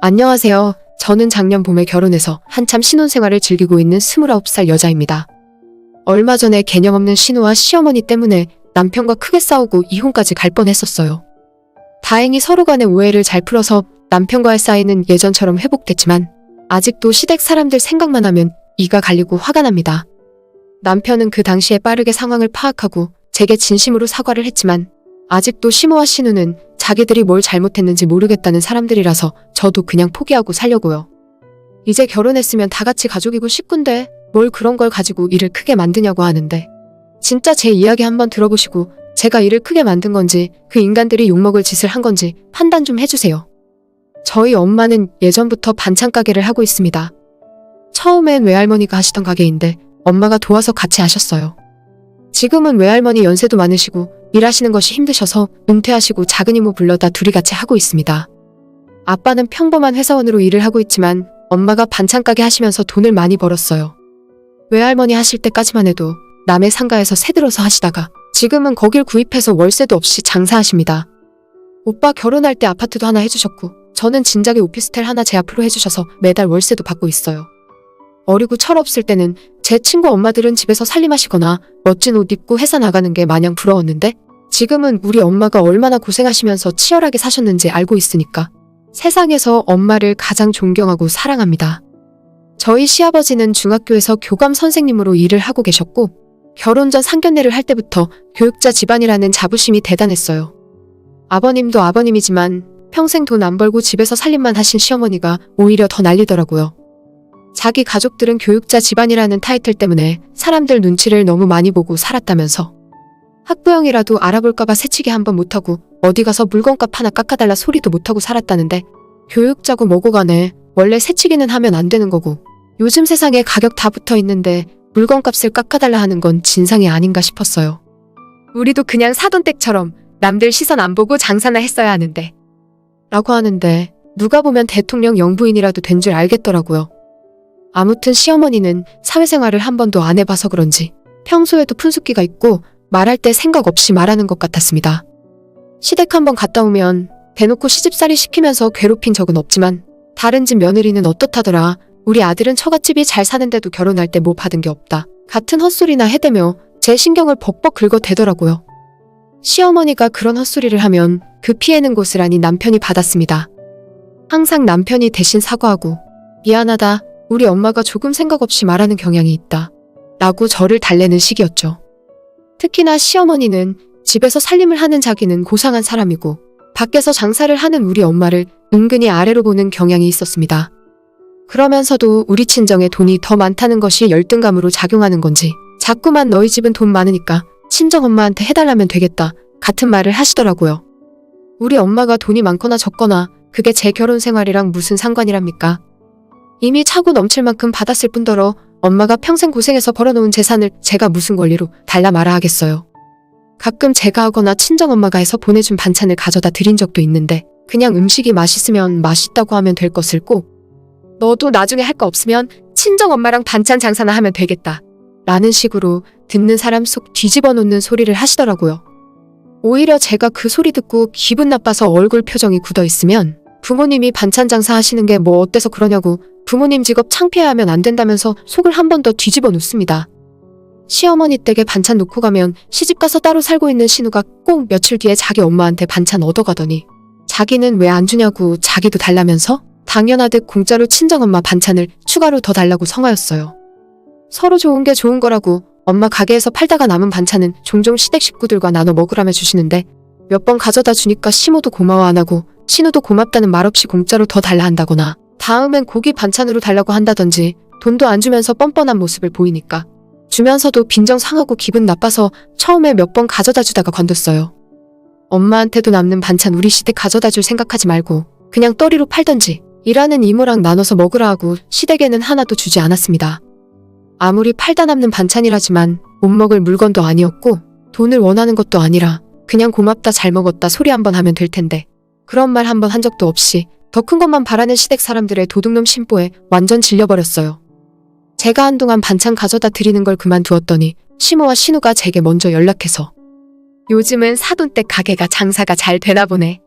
안녕하세요. 저는 작년 봄에 결혼해서 한참 신혼생활을 즐기고 있는 29살 여자입니다. 얼마 전에 개념 없는 신우와 시어머니 때문에 남편과 크게 싸우고 이혼까지 갈 뻔했었어요. 다행히 서로 간의 오해를 잘 풀어서 남편과의 사이는 예전처럼 회복됐지만 아직도 시댁 사람들 생각만 하면 이가 갈리고 화가 납니다. 남편은 그 당시에 빠르게 상황을 파악하고 제게 진심으로 사과를 했지만 아직도 시모와 신우는 자기들이 뭘 잘못했는지 모르겠다는 사람들이라서 저도 그냥 포기하고 살려고요. 이제 결혼했으면 다 같이 가족이고 식구인데 뭘 그런 걸 가지고 일을 크게 만드냐고 하는데 진짜 제 이야기 한번 들어보시고 제가 일을 크게 만든 건지 그 인간들이 욕먹을 짓을 한 건지 판단 좀 해주세요. 저희 엄마는 예전부터 반찬 가게를 하고 있습니다. 처음엔 외할머니가 하시던 가게인데 엄마가 도와서 같이 하셨어요. 지금은 외할머니 연세도 많으시고 일하시는 것이 힘드셔서 은퇴하시고 작은 이모 불러다 둘이 같이 하고 있습니다. 아빠는 평범한 회사원으로 일을 하고 있지만 엄마가 반찬 가게 하시면서 돈을 많이 벌었어요. 외할머니 하실 때까지만 해도 남의 상가에서 새들어서 하시다가 지금은 거길 구입해서 월세도 없이 장사하십니다. 오빠 결혼할 때 아파트도 하나 해주셨고 저는 진작에 오피스텔 하나 제 앞으로 해주셔서 매달 월세도 받고 있어요. 어리고 철없을 때는 제 친구 엄마들은 집에서 살림하시거나 멋진 옷 입고 회사 나가는 게 마냥 부러웠는데 지금은 우리 엄마가 얼마나 고생하시면서 치열하게 사셨는지 알고 있으니까 세상에서 엄마를 가장 존경하고 사랑합니다. 저희 시아버지는 중학교에서 교감 선생님으로 일을 하고 계셨고 결혼 전 상견례를 할 때부터 교육자 집안이라는 자부심이 대단했어요. 아버님도 아버님이지만 평생 돈 안 벌고 집에서 살림만 하신 시어머니가 오히려 더 날리더라고요. 자기 가족들은 교육자 집안이라는 타이틀 때문에 사람들 눈치를 너무 많이 보고 살았다면서 학부형이라도 알아볼까봐 새치기 한번 못하고 어디 가서 물건값 하나 깎아달라 소리도 못하고 살았다는데 교육자고 뭐고 간에 원래 새치기는 하면 안 되는 거고 요즘 세상에 가격 다 붙어 있는데 물건값을 깎아달라 하는 건 진상이 아닌가 싶었어요. 우리도 그냥 사돈 댁처럼 남들 시선 안 보고 장사나 했어야 하는데 라고 하는데 누가 보면 대통령 영부인이라도 된 줄 알겠더라고요. 아무튼 시어머니는 사회생활을 한 번도 안 해봐서 그런지 평소에도 푼숫기가 있고 말할 때 생각 없이 말하는 것 같았습니다. 시댁 한번 갔다 오면 대놓고 시집살이 시키면서 괴롭힌 적은 없지만 다른 집 며느리는 어떻다더라. 우리 아들은 처갓집이 잘 사는데도 결혼할 때 뭐 받은 게 없다. 같은 헛소리나 해대며 제 신경을 벅벅 긁어대더라고요. 시어머니가 그런 헛소리를 하면 그 피해는 고스란히 남편이 받았습니다. 항상 남편이 대신 사과하고 미안하다. 우리 엄마가 조금 생각 없이 말하는 경향이 있다. 라고 저를 달래는 시기였죠. 특히나 시어머니는 집에서 살림을 하는 자기는 고상한 사람이고 밖에서 장사를 하는 우리 엄마를 은근히 아래로 보는 경향이 있었습니다. 그러면서도 우리 친정에 돈이 더 많다는 것이 열등감으로 작용하는 건지 자꾸만 너희 집은 돈 많으니까 친정엄마한테 해달라면 되겠다 같은 말을 하시더라고요. 우리 엄마가 돈이 많거나 적거나 그게 제 결혼 생활이랑 무슨 상관이랍니까? 이미 차고 넘칠 만큼 받았을 뿐더러 엄마가 평생 고생해서 벌어놓은 재산을 제가 무슨 권리로 달라 말아 하겠어요. 가끔 제가 하거나 친정엄마가 해서 보내준 반찬을 가져다 드린 적도 있는데 그냥 음식이 맛있으면 맛있다고 하면 될 것을 꼭 너도 나중에 할 거 없으면 친정엄마랑 반찬 장사나 하면 되겠다 라는 식으로 듣는 사람 속 뒤집어 놓는 소리를 하시더라고요. 오히려 제가 그 소리 듣고 기분 나빠서 얼굴 표정이 굳어 있으면 부모님이 반찬 장사 하시는 게 뭐 어때서 그러냐고 부모님 직업 창피해하면 안 된다면서 속을 한 번 더 뒤집어 놓습니다. 시어머니 댁에 반찬 놓고 가면 시집가서 따로 살고 있는 신우가 꼭 며칠 뒤에 자기 엄마한테 반찬 얻어가더니 자기는 왜 안 주냐고 자기도 달라면서 당연하듯 공짜로 친정엄마 반찬을 추가로 더 달라고 성하였어요. 서로 좋은 게 좋은 거라고 엄마 가게에서 팔다가 남은 반찬은 종종 시댁 식구들과 나눠 먹으라며 주시는데 몇 번 가져다 주니까 시모도 고마워 안 하고 신우도 고맙다는 말 없이 공짜로 더 달라 한다거나 다음엔 고기 반찬으로 달라고 한다든지 돈도 안 주면서 뻔뻔한 모습을 보이니까 주면서도 빈정 상하고 기분 나빠서 처음에 몇 번 가져다 주다가 건뒀어요. 엄마한테도 남는 반찬 우리 시댁 가져다 줄 생각하지 말고 그냥 떠리로 팔던지 일하는 이모랑 나눠서 먹으라 하고 시댁에는 하나도 주지 않았습니다. 아무리 팔다 남는 반찬이라지만 못 먹을 물건도 아니었고 돈을 원하는 것도 아니라 그냥 고맙다 잘 먹었다 소리 한번 하면 될 텐데 그런 말 한번 한 적도 없이 더 큰 것만 바라는 시댁 사람들의 도둑놈 심보에 완전 질려버렸어요. 제가 한동안 반찬 가져다 드리는 걸 그만두었더니 시모와 신우가 제게 먼저 연락해서 요즘은 사돈댁 가게가 장사가 잘 되나 보네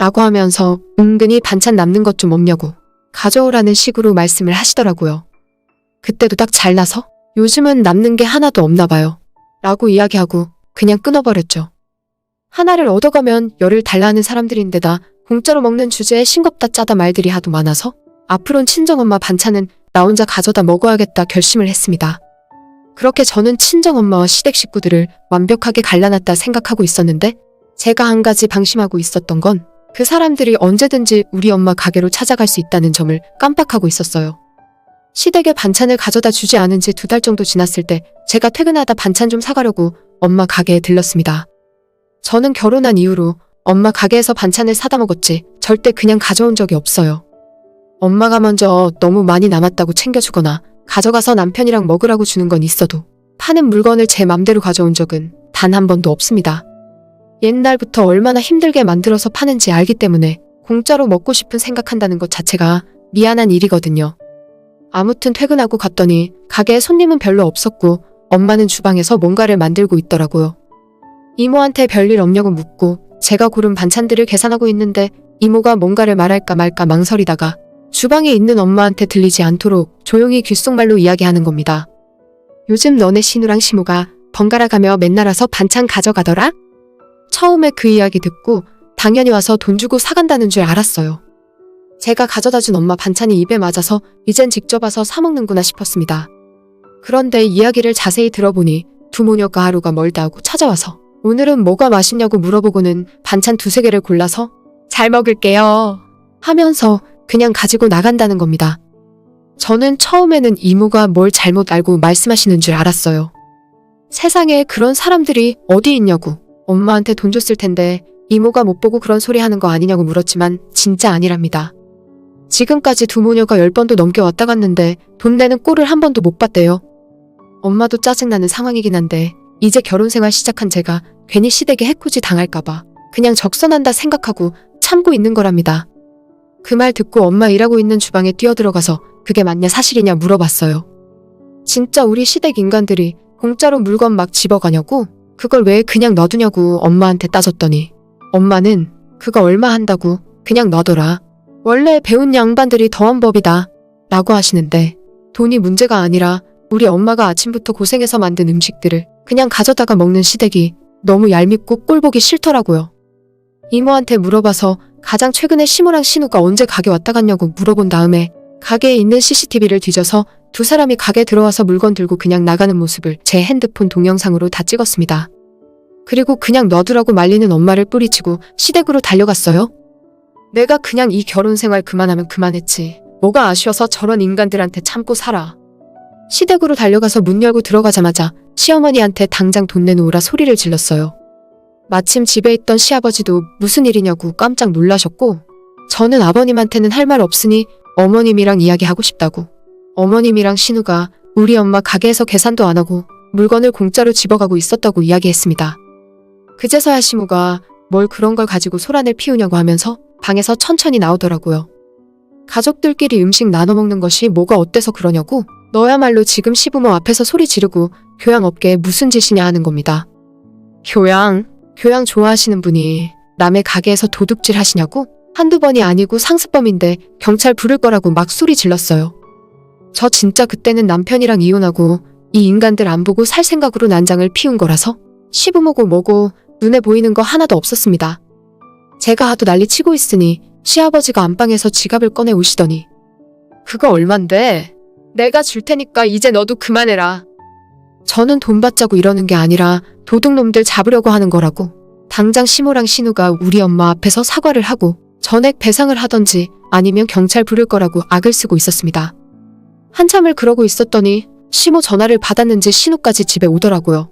라고 하면서 은근히 반찬 남는 것 좀 없냐고 가져오라는 식으로 말씀을 하시더라고요. 그때도 딱 잘나서 요즘은 남는 게 하나도 없나 봐요. 라고 이야기하고 그냥 끊어버렸죠. 하나를 얻어가면 열을 달라하는 사람들인데다 공짜로 먹는 주제에 싱겁다 짜다 말들이 하도 많아서 앞으론 친정엄마 반찬은 나 혼자 가져다 먹어야겠다 결심을 했습니다. 그렇게 저는 친정엄마와 시댁 식구들을 완벽하게 갈라놨다 생각하고 있었는데 제가 한 가지 방심하고 있었던 건 그 사람들이 언제든지 우리 엄마 가게로 찾아갈 수 있다는 점을 깜빡하고 있었어요. 시댁에 반찬을 가져다 주지 않은 지 2달 정도 지났을 때 제가 퇴근하다 반찬 좀 사가려고 엄마 가게에 들렀습니다. 저는 결혼한 이후로 엄마 가게에서 반찬을 사다 먹었지 절대 그냥 가져온 적이 없어요. 엄마가 먼저 너무 많이 남았다고 챙겨주거나 가져가서 남편이랑 먹으라고 주는 건 있어도 파는 물건을 제 맘대로 가져온 적은 단 한 번도 없습니다. 옛날부터 얼마나 힘들게 만들어서 파는지 알기 때문에 공짜로 먹고 싶은 생각한다는 것 자체가 미안한 일이거든요. 아무튼 퇴근하고 갔더니 가게에 손님은 별로 없었고 엄마는 주방에서 뭔가를 만들고 있더라고요. 이모한테 별일 없냐고 묻고 제가 고른 반찬들을 계산하고 있는데 이모가 뭔가를 말할까 말까 망설이다가 주방에 있는 엄마한테 들리지 않도록 조용히 귓속말로 이야기하는 겁니다. 요즘 너네 신우랑 시모가 번갈아 가며 맨날 와서 반찬 가져가더라? 처음에 그 이야기 듣고 당연히 와서 돈 주고 사간다는 줄 알았어요. 제가 가져다준 엄마 반찬이 입에 맞아서 이젠 직접 와서 사 먹는구나 싶었습니다. 그런데 이야기를 자세히 들어보니 두 모녀가 하루가 멀다 하고 찾아와서 오늘은 뭐가 맛있냐고 물어보고는 반찬 2-3개를 골라서 잘 먹을게요 하면서 그냥 가지고 나간다는 겁니다. 저는 처음에는 이모가 뭘 잘못 알고 말씀하시는 줄 알았어요. 세상에 그런 사람들이 어디 있냐고 엄마한테 돈 줬을 텐데 이모가 못 보고 그런 소리 하는 거 아니냐고 물었지만 진짜 아니랍니다. 지금까지 두 모녀가 10번도 넘게 왔다 갔는데 돈 내는 꼴을 한 번도 못 봤대요. 엄마도 짜증나는 상황이긴 한데 이제 결혼생활 시작한 제가 괜히 시댁에 해코지 당할까봐 그냥 적선한다 생각하고 참고 있는 거랍니다. 그 말 듣고 엄마 일하고 있는 주방에 뛰어들어가서 그게 맞냐 사실이냐 물어봤어요. 진짜 우리 시댁 인간들이 공짜로 물건 막 집어가냐고 그걸 왜 그냥 놔두냐고 엄마한테 따졌더니 엄마는 그거 얼마 한다고 그냥 놔둬라. 원래 배운 양반들이 더한 법이다 라고 하시는데 돈이 문제가 아니라 우리 엄마가 아침부터 고생해서 만든 음식들을 그냥 가져다가 먹는 시댁이 너무 얄밉고 꼴보기 싫더라고요. 이모한테 물어봐서 가장 최근에 시모랑 신우가 언제 가게 왔다 갔냐고 물어본 다음에 가게에 있는 CCTV를 뒤져서 두 사람이 가게 들어와서 물건 들고 그냥 나가는 모습을 제 핸드폰 동영상으로 다 찍었습니다. 그리고 그냥 놔두라고 말리는 엄마를 뿌리치고 시댁으로 달려갔어요. 내가 그냥 이 결혼 생활 그만하면 그만했지. 뭐가 아쉬워서 저런 인간들한테 참고 살아. 시댁으로 달려가서 문 열고 들어가자마자 시어머니한테 당장 돈 내놓으라 소리를 질렀어요. 마침 집에 있던 시아버지도 무슨 일이냐고 깜짝 놀라셨고 저는 아버님한테는 할 말 없으니 어머님이랑 이야기하고 싶다고 어머님이랑 신우가 우리 엄마 가게에서 계산도 안 하고 물건을 공짜로 집어가고 있었다고 이야기했습니다. 그제서야 시모가 뭘 그런 걸 가지고 소란을 피우냐고 하면서 방에서 천천히 나오더라고요. 가족들끼리 음식 나눠 먹는 것이 뭐가 어때서 그러냐고 너야말로 지금 시부모 앞에서 소리 지르고 교양 없게 무슨 짓이냐 하는 겁니다. 교양 좋아하시는 분이 남의 가게에서 도둑질 하시냐고? 한두 번이 아니고 상습범인데 경찰 부를 거라고 막 소리 질렀어요. 저 진짜 그때는 남편이랑 이혼하고 이 인간들 안 보고 살 생각으로 난장을 피운 거라서 시부모고 뭐고 눈에 보이는 거 하나도 없었습니다. 제가 하도 난리 치고 있으니 시아버지가 안방에서 지갑을 꺼내 오시더니 그거 얼만데? 내가 줄 테니까 이제 너도 그만해라. 저는 돈 받자고 이러는 게 아니라 도둑놈들 잡으려고 하는 거라고 당장 시모랑 신우가 우리 엄마 앞에서 사과를 하고 전액 배상을 하던지 아니면 경찰 부를 거라고 악을 쓰고 있었습니다. 한참을 그러고 있었더니 시모 전화를 받았는지 신우까지 집에 오더라고요.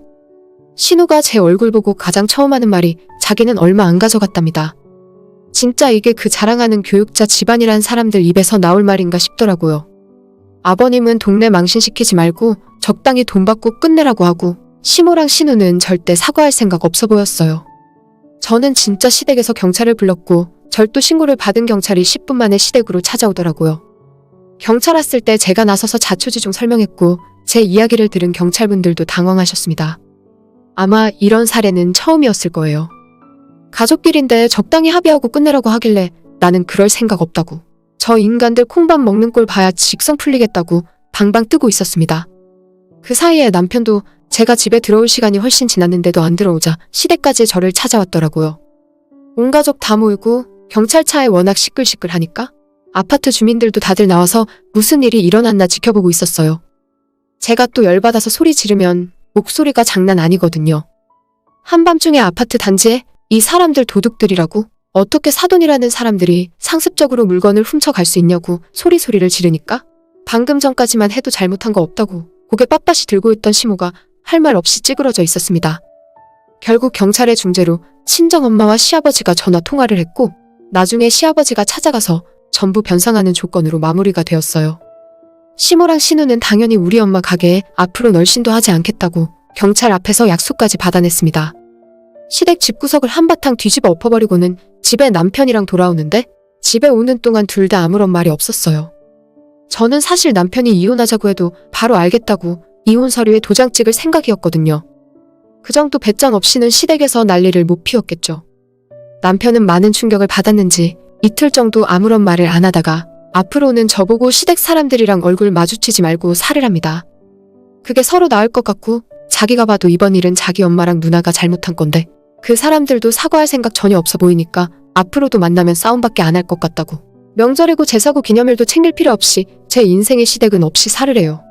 신우가 제 얼굴 보고 가장 처음 하는 말이 자기는 얼마 안 가져갔답니다. 진짜 이게 그 자랑하는 교육자 집안이란 사람들 입에서 나올 말인가 싶더라고요. 아버님은 동네 망신시키지 말고 적당히 돈 받고 끝내라고 하고 시모랑 신우는 절대 사과할 생각 없어 보였어요. 저는 진짜 시댁에서 경찰을 불렀고 절도 신고를 받은 경찰이 10분 만에 시댁으로 찾아오더라고요. 경찰 왔을 때 제가 나서서 자초지종 설명했고 제 이야기를 들은 경찰분들도 당황하셨습니다. 아마 이런 사례는 처음이었을 거예요. 가족끼리인데 적당히 합의하고 끝내라고 하길래 나는 그럴 생각 없다고. 저 인간들 콩밥 먹는 꼴 봐야 직성 풀리겠다고 방방 뜨고 있었습니다. 그 사이에 남편도 제가 집에 들어올 시간이 훨씬 지났는데도 안 들어오자 시댁까지 저를 찾아왔더라고요. 온 가족 다 모이고 경찰차에 워낙 시끌시끌하니까 아파트 주민들도 다들 나와서 무슨 일이 일어났나 지켜보고 있었어요. 제가 또 열받아서 소리 지르면 목소리가 장난 아니거든요. 한밤중에 아파트 단지에 이 사람들 도둑들이라고, 어떻게 사돈이라는 사람들이 상습적으로 물건을 훔쳐갈 수 있냐고 소리를 지르니까 방금 전까지만 해도 잘못한 거 없다고 고개 빳빳이 들고 있던 시모가 할 말 없이 찌그러져 있었습니다. 결국 경찰의 중재로 친정엄마와 시아버지가 전화 통화를 했고 나중에 시아버지가 찾아가서 전부 변상하는 조건으로 마무리가 되었어요. 시모랑 신우는 당연히 우리 엄마 가게에 앞으로 널씬도 하지 않겠다고 경찰 앞에서 약속까지 받아냈습니다. 시댁 집구석을 한바탕 뒤집어 엎어버리고는 집에 남편이랑 돌아오는데 집에 오는 동안 둘 다 아무런 말이 없었어요. 저는 사실 남편이 이혼하자고 해도 바로 알겠다고 이혼 서류에 도장 찍을 생각이었거든요. 그 정도 배짱 없이는 시댁에서 난리를 못 피웠겠죠. 남편은 많은 충격을 받았는지 이틀 정도 아무런 말을 안 하다가 앞으로는 저보고 시댁 사람들이랑 얼굴 마주치지 말고 살을 합니다. 그게 서로 나을 것 같고 자기가 봐도 이번 일은 자기 엄마랑 누나가 잘못한 건데 그 사람들도 사과할 생각 전혀 없어 보이니까 앞으로도 만나면 싸움밖에 안 할 것 같다고. 명절이고 제사고 기념일도 챙길 필요 없이 제 인생의 시댁은 없이 살을 해요.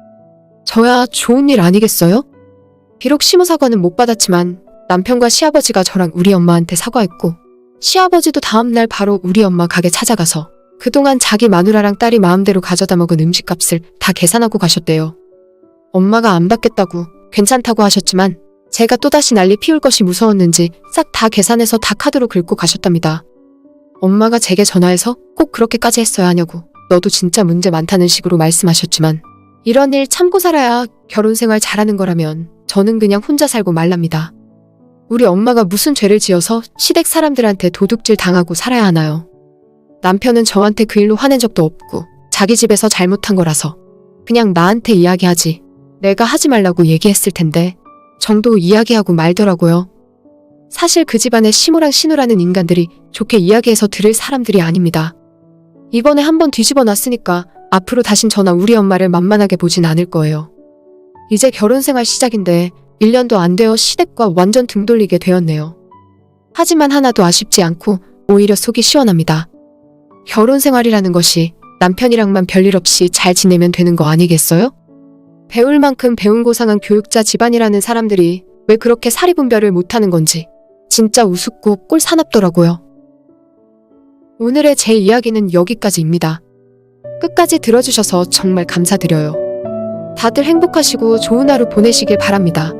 저야 좋은 일 아니겠어요? 비록 시모 사과는 못 받았지만 남편과 시아버지가 저랑 우리 엄마한테 사과했고 시아버지도 다음날 바로 우리 엄마 가게 찾아가서 그동안 자기 마누라랑 딸이 마음대로 가져다 먹은 음식값을 다 계산하고 가셨대요. 엄마가 안 받겠다고 괜찮다고 하셨지만 제가 또다시 난리 피울 것이 무서웠는지 싹 다 계산해서 다 카드로 긁고 가셨답니다. 엄마가 제게 전화해서 꼭 그렇게까지 했어야 하냐고 너도 진짜 문제 많다는 식으로 말씀하셨지만 이런 일 참고 살아야 결혼 생활 잘하는 거라면 저는 그냥 혼자 살고 말랍니다. 우리 엄마가 무슨 죄를 지어서 시댁 사람들한테 도둑질 당하고 살아야 하나요? 남편은 저한테 그 일로 화낸 적도 없고 자기 집에서 잘못한 거라서 그냥 나한테 이야기하지 내가 하지 말라고 얘기했을 텐데 정도 이야기하고 말더라고요. 사실 그 집안에 시모랑 신우라는 인간들이 좋게 이야기해서 들을 사람들이 아닙니다. 이번에 한번 뒤집어 놨으니까 앞으로 다신 저나 우리 엄마를 만만하게 보진 않을 거예요. 이제 결혼생활 시작인데 1년도 안 되어 시댁과 완전 등 돌리게 되었네요. 하지만 하나도 아쉽지 않고 오히려 속이 시원합니다. 결혼생활이라는 것이 남편이랑만 별일 없이 잘 지내면 되는 거 아니겠어요? 배울 만큼 배운 고상한 교육자 집안이라는 사람들이 왜 그렇게 사리분별을 못하는 건지 진짜 우습고 꼴 사납더라고요. 오늘의 제 이야기는 여기까지입니다. 끝까지 들어주셔서 정말 감사드려요. 다들 행복하시고 좋은 하루 보내시길 바랍니다.